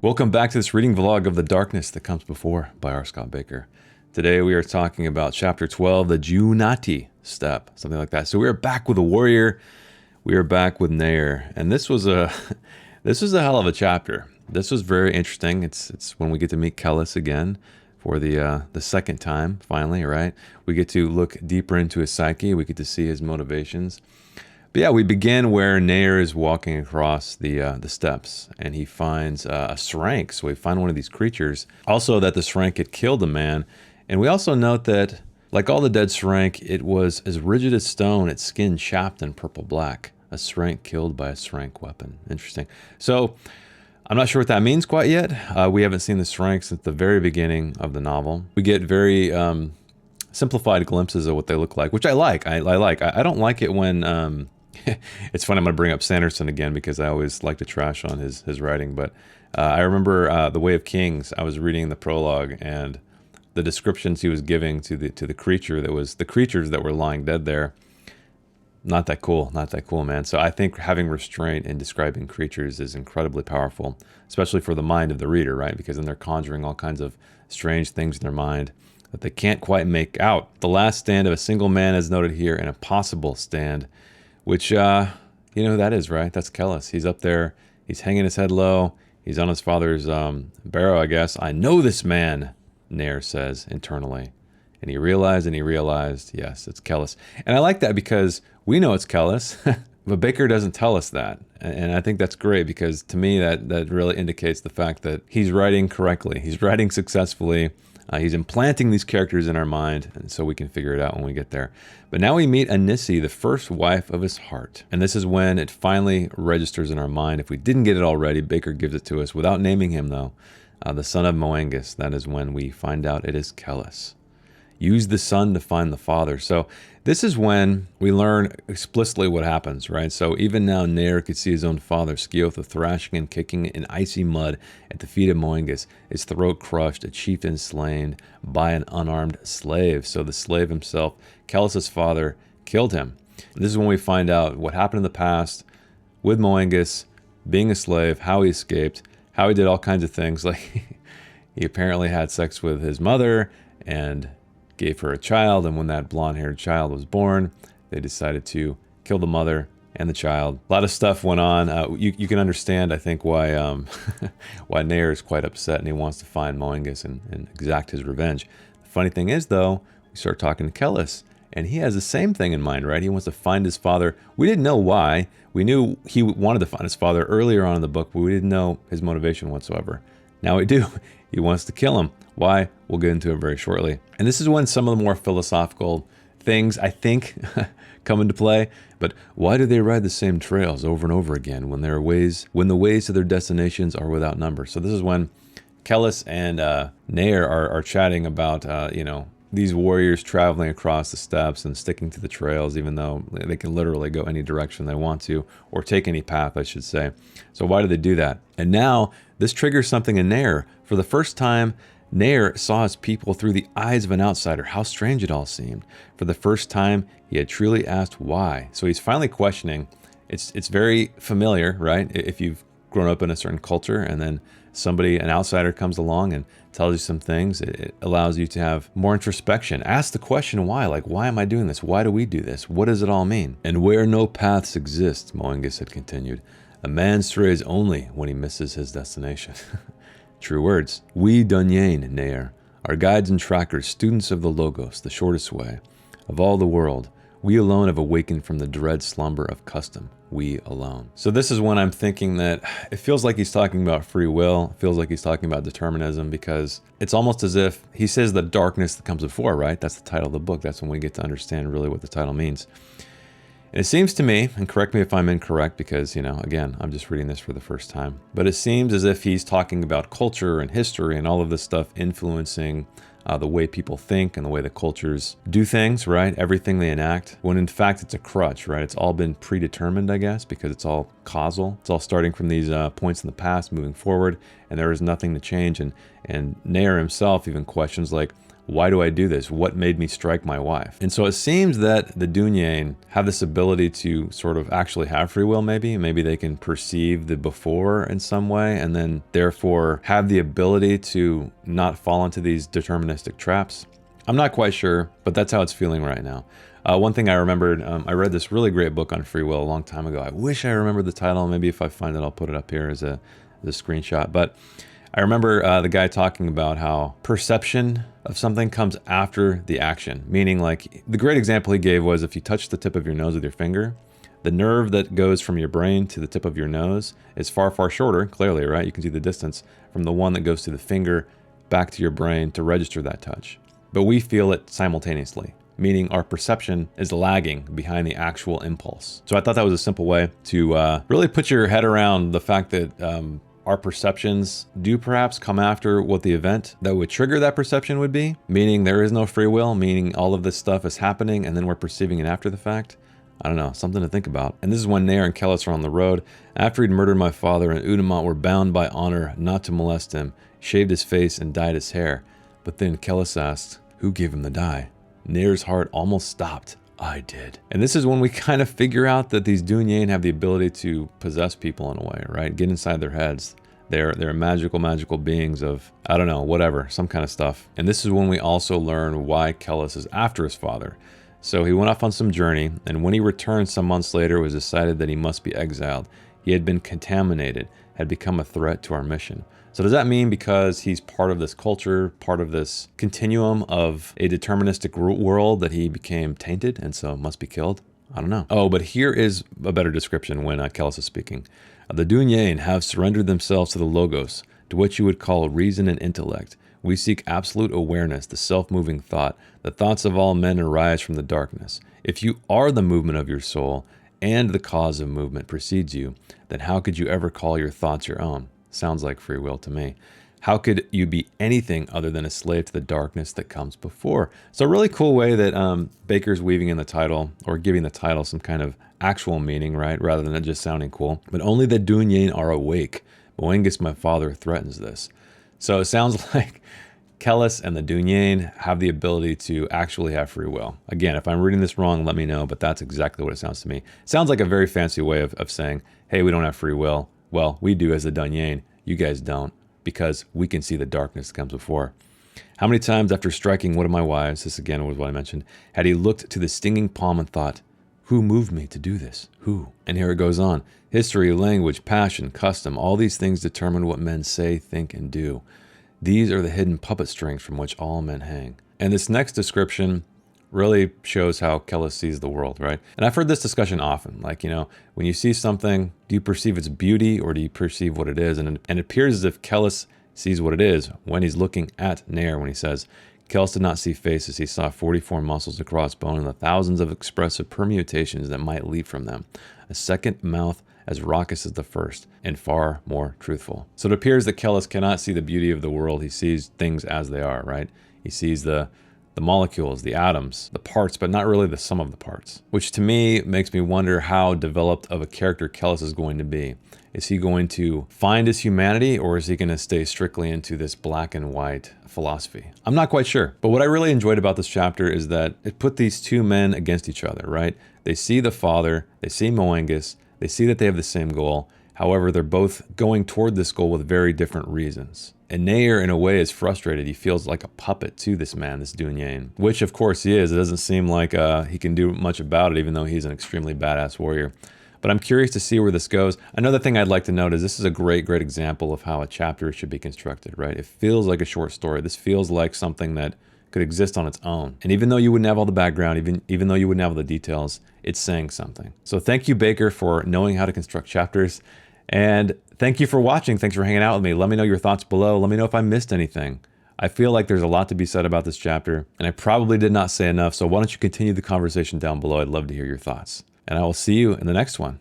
Welcome back to this reading vlog of The Darkness That Comes Before by R. Scott Bakker. Today we are talking about chapter 12, the Junati step, something like that. So we are back with a warrior. We are back with Nair, and this was a hell of a chapter. This was very interesting. It's when we get to meet Kellis again for the second time, finally, right? We get to look deeper into his psyche. We get to see his motivations. But yeah, we begin where Nair is walking across the steps, and he finds a Srank. So we find one of these creatures. Also, that the Srank had killed a man, and we also note that, like all the dead Srank, it was as rigid as stone, its skin chapped and purple-black. A Srank killed by a Srank weapon. Interesting. So I'm not sure what that means quite yet. We haven't seen the Srank since the very beginning of the novel. We get very simplified glimpses of what they look like, which I like. I don't like it when it's funny, I'm going to bring up Sanderson again because I always like to trash on his writing. But I remember The Way of Kings. I was reading the prologue, and the descriptions he was giving to the creature that was the creatures that were lying dead there. Not that cool, man. So I think having restraint in describing creatures is incredibly powerful, especially for the mind of the reader, right? Because then they're conjuring all kinds of strange things in their mind that they can't quite make out. The last stand of a single man is noted here, an impossible stand. Which, you know who that is, right? That's Kellis. He's up there. He's hanging his head low. He's on his father's barrow, I guess. I know this man, Nair says internally. And he realized, yes, it's Kellis. And I like that because we know it's Kellis, but Bakker doesn't tell us that. And I think that's great because to me that really indicates the fact that he's writing correctly. He's writing successfully. He's implanting these characters in our mind, and so we can figure it out when we get there. But now we meet Anissi, the first wife of his heart. And this is when it finally registers in our mind. If we didn't get it already, Bakker gives it to us without naming him, though. The son of Moangus. That is when we find out it is Kellis. Use the son to find the father. So this is when we learn explicitly what happens, right? So even now, Nair could see his own father, Sciotha, thrashing and kicking in icy mud at the feet of Moangus, his throat crushed, a chieftain slain by an unarmed slave. So the slave himself, Kellis' father, killed him. This is when we find out what happened in the past with Moangus, being a slave, how he escaped, how he did all kinds of things. Like he apparently had sex with his mother and gave her a child, and when that blonde-haired child was born, they decided to kill the mother and the child. A lot of stuff went on. You can understand, I think, why why Nair is quite upset and he wants to find Moangus and exact his revenge. The funny thing is, though, we start talking to Kellis, and he has the same thing in mind, right? He wants to find his father. We didn't know why. We knew he wanted to find his father earlier on in the book, but we didn't know his motivation whatsoever. Now we do. He wants to kill him. Why? We'll get into it very shortly. And this is when some of the more philosophical things, I think, come into play. But why do they ride the same trails over and over again when the ways to their destinations are without number? So this is when Kellis and Nair are chatting about, these warriors traveling across the steppes and sticking to the trails, even though they can literally go any direction they want to, or take any path, I should say. So why do they do that? And now this triggers something in Nair. For the first time, Nair saw his people through the eyes of an outsider. How strange it all seemed. For the first time, he had truly asked why. So he's finally questioning. It's very familiar, right? If you've grown up in a certain culture and then an outsider comes along and tells you some things, it allows you to have more introspection. Ask the question why. Like, why am I doing this? Why do we do this? What does it all mean? And where no paths exist, Moangus had continued, a man strays only when he misses his destination. True words. We Dunyain, Nair, are guides and trackers, students of the Logos, the shortest way. Of all the world, we alone have awakened from the dread slumber of custom. We alone. So this is when I'm thinking that it feels like he's talking about free will. It feels like he's talking about determinism, because it's almost as if he says the darkness that comes before, right? That's the title of the book. That's when we get to understand really what the title means. And it seems to me, and correct me if I'm incorrect, because, again, I'm just reading this for the first time, but it seems as if he's talking about culture and history and all of this stuff influencing the way people think and the way the cultures do things, right? Everything they enact, when in fact it's a crutch, right? It's all been predetermined, I guess, because it's all causal. It's all starting from these points in the past, moving forward, and there is nothing to change. And Nair himself even questions, like, Why do I do this? What made me strike my wife? And so it seems that the Dunyin have this ability to sort of actually have free will, maybe. Maybe they can perceive the before in some way and then therefore have the ability to not fall into these deterministic traps. I'm not quite sure, but that's how it's feeling right now. One thing I remembered, I read this really great book on free will a long time ago. I wish I remembered the title. Maybe if I find it, I'll put it up here as a screenshot. But I remember the guy talking about how perception of something comes after the action. Meaning, like, the great example he gave was if you touch the tip of your nose with your finger, the nerve that goes from your brain to the tip of your nose is far, far shorter, clearly, right? You can see the distance from the one that goes to the finger back to your brain to register that touch. But we feel it simultaneously, meaning our perception is lagging behind the actual impulse. So I thought that was a simple way to really put your head around the fact that our perceptions do perhaps come after what the event that would trigger that perception would be, meaning there is no free will, meaning all of this stuff is happening and then we're perceiving it after the fact. I don't know, something to think about. And this is when Nair and Kellis are on the road. After he'd murdered my father and Udamont were bound by honor not to molest him, shaved his face and dyed his hair. But then Kellis asked, who gave him the dye? Nair's heart almost stopped. I did. And this is when we kind of figure out that these Dunyin have the ability to possess people in a way, right? Get inside their heads. They're magical beings of, I don't know, whatever, some kind of stuff. And this is when we also learn why Kellis is after his father. So he went off on some journey, and when he returned some months later, it was decided that he must be exiled. He had been contaminated, had become a threat to our mission. So does that mean because he's part of this culture, part of this continuum of a deterministic world that he became tainted and so must be killed? I don't know. Oh, but here is a better description when Kellis is speaking. The Dunyin have surrendered themselves to the Logos, to what you would call reason and intellect. We seek absolute awareness, the self-moving thought. The thoughts of all men arise from the darkness. If you are the movement of your soul and the cause of movement precedes you, then how could you ever call your thoughts your own? Sounds like free will to me. How could you be anything other than a slave to the darkness that comes before? So a really cool way that Bakker's weaving in the title, or giving the title some kind of actual meaning, right? Rather than it just sounding cool. But only the Dunyin are awake. Moengus, my father, threatens this. So it sounds like Kellis and the Dunyin have the ability to actually have free will. Again, if I'm reading this wrong, let me know, but that's exactly what it sounds to me. It sounds like a very fancy way of saying, hey, we don't have free will. Well, we do as the Dunyin. You guys don't, because we can see the darkness that comes before. How many times after striking one of my wives, this again was what I mentioned, had he looked to the stinging palm and thought, who moved me to do this? Who? And here it goes on. History, language, passion, custom, all these things determine what men say, think, and do. These are the hidden puppet strings from which all men hang. And this next description really shows how Kellis sees the world, right? And I've heard this discussion often, like, you know, when you see something, do you perceive its beauty or do you perceive what it is? And it appears as if Kellis sees what it is when he's looking at Nair, when he says, Kellis did not see faces, he saw 44 muscles across bone and the thousands of expressive permutations that might leap from them. A second mouth as raucous as the first, and far more truthful. So it appears that Kellis cannot see the beauty of the world. He sees things as they are, right? He sees the molecules, the atoms, the parts, but not really the sum of the parts. Which to me makes me wonder how developed of a character Kellis is going to be. Is he going to find his humanity, or is he going to stay strictly into this black and white philosophy? I'm not quite sure. But what I really enjoyed about this chapter is that it put these two men against each other, right? They see the father, they see Moengus, they see that they have the same goal. However, they're both going toward this goal with very different reasons. And Nair, in a way, is frustrated. He feels like a puppet to this man, this Dunyin, which of course he is. It doesn't seem like he can do much about it, even though he's an extremely badass warrior. But I'm curious to see where this goes. Another thing I'd like to note is this is a great example of how a chapter should be constructed, right? It feels like a short story. This feels like something that could exist on its own. And even though you wouldn't have all the background, even though you wouldn't have all the details, it's saying something. So thank you, Bakker, for knowing how to construct chapters. And thank you for watching. Thanks for hanging out with me. Let me know your thoughts below. Let me know if I missed anything. I feel like there's a lot to be said about this chapter, and I probably did not say enough, so why don't you continue the conversation down below? I'd love to hear your thoughts. And I will see you in the next one.